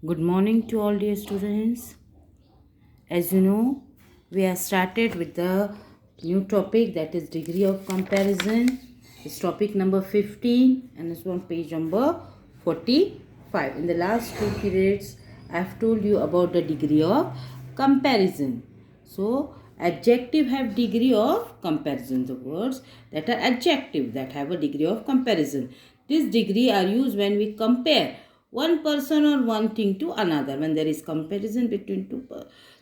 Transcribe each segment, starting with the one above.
Good morning to all dear students. As you know, we have started with the new topic, that is degree of comparison. It's topic number 15 and it's on page number 45. In the last two periods, I have told you about the degree of comparison. So, adjective have degree of comparison. The words that are adjective that have a degree of comparison. This degree are used when we compare one person or one thing to another. When there is comparison between two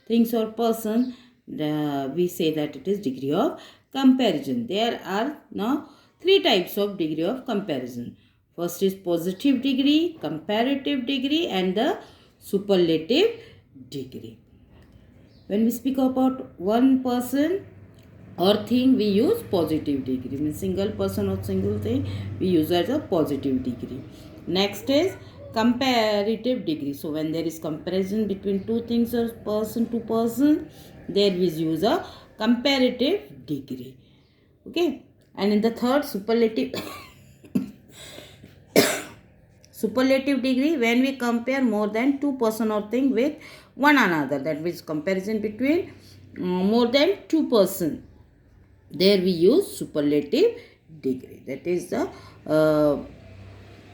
things or person, we say that it is degree of comparison. There are now three types of degree of comparison. First is positive degree, comparative degree, and the superlative degree. When we speak about one person or thing, we use positive degree. Means single person or single thing, we use as a positive degree. Next is comparative degree. So when there is comparison between two things or person to person, there we use a comparative degree. Okay. And in the third, superlative superlative degree, when we compare more than two person or thing with one another, that means comparison between more than two person, there we use superlative degree. That is the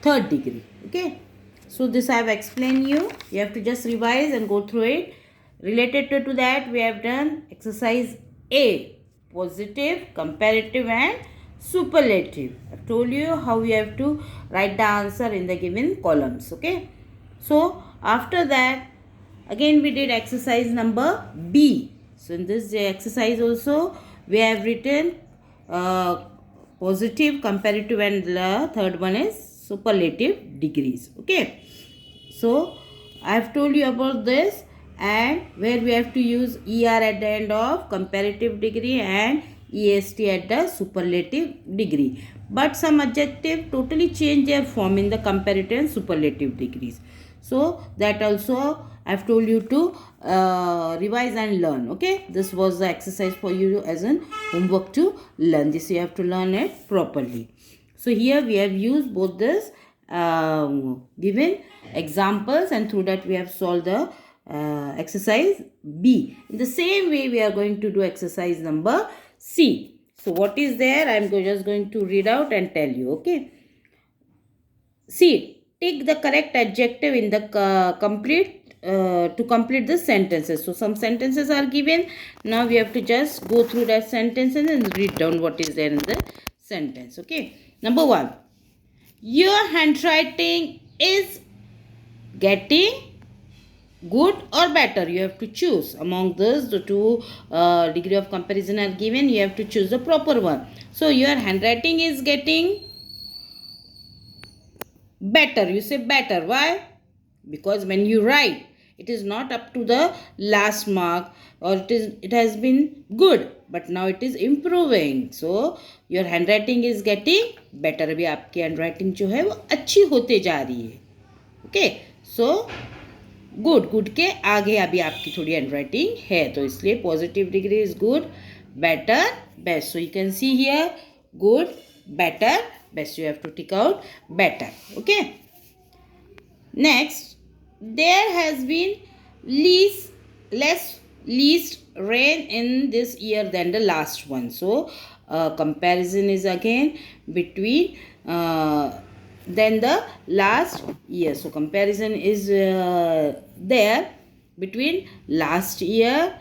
third degree. Okay, so this I have explained you. You have to just revise and go through it. Related to that, we have done exercise A, positive, comparative and superlative. I have told you how you have to write the answer in the given columns. Okay, so after that, again we did exercise number B. So in this exercise also we have written positive, comparative, and the third one is superlative degrees. Okay, so I have told you about this, and where we have to use ER at the end of comparative degree and EST at the superlative degree. But some adjective totally change their form in the comparative and superlative degrees. So that also I have told you to revise and learn. Okay, this was the exercise for you as an homework to learn. This you have to learn it properly. So here we have used both this given examples, and through that we have solved the exercise B. In the same way we are going to do exercise number C. So what is there? I am just going to read out and tell you. Okay. C. Take the correct adjective in the to complete the sentences. So some sentences are given. Now we have to just go through that sentences and read down what is there in the sentence. Okay. Number 1. Your handwriting is getting good or better. You have to choose among those. The two degree of comparison are given. You have to choose the proper one. So your handwriting is getting better. You say better. Why? Because when you write, it is not up to the last mark, or it has been good, but now it is improving. So your handwriting is getting better. अभी आपकी handwriting जो है वो अच्छी होते जा रही है. Okay, so गुड के आगे अभी आपकी थोड़ी handwriting है, तो इसलिए positive degree is good, better, best. So you can see here good, better, best. You have to tick out better. Okay, next, there has been least rain in this year than the last one. So comparison is again between than the last year. So comparison is there between last year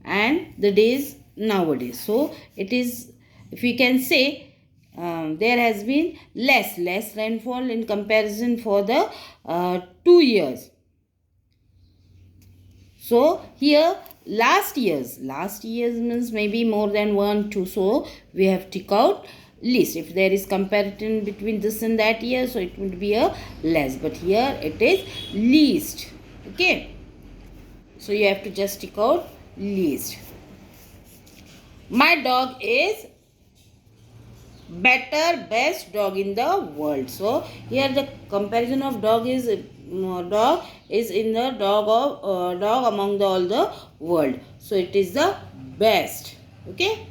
and the days nowadays. So it is, if we can say, there has been less rainfall in comparison for the 2 years. So here last years means maybe more than 1, 2. So we have tick out least. If there is comparison between this and that year, so it would be a less, but here it is least. Okay, so you have to just tick out least. My dog is better, best dog in the world. So here the comparison of dog is in the dog among all the world. So it is the best. Okay,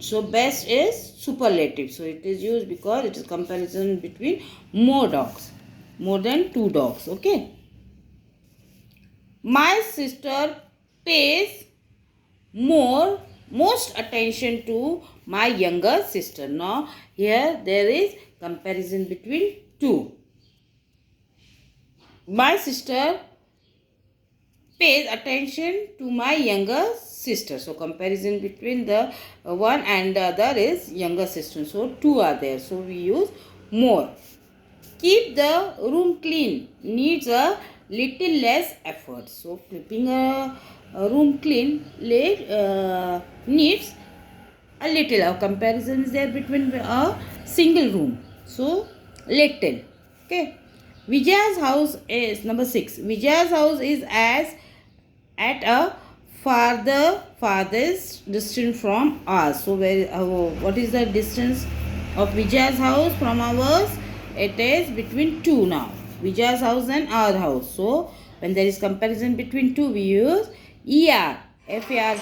so best is superlative. So it is used because it is comparison between more dogs. more than 2 dogs. Okay. My sister pays most attention to my younger sister. Now here there is comparison between two. My sister pays attention to my younger sister. So comparison between the one and the other is younger sister. So two are there. So we use more. Keep the room clean needs a little less effort. So keeping a room clean needs a little. A comparison is there between a single room. So little. Okay. Vijaya's house is number 6. Vijaya's house is at a farthest distance from ours. So what is the distance of Vijaya's house from ours? It is between 2 now. Vijaya's house and our house. So when there is comparison between two, we use ER. FARTHER.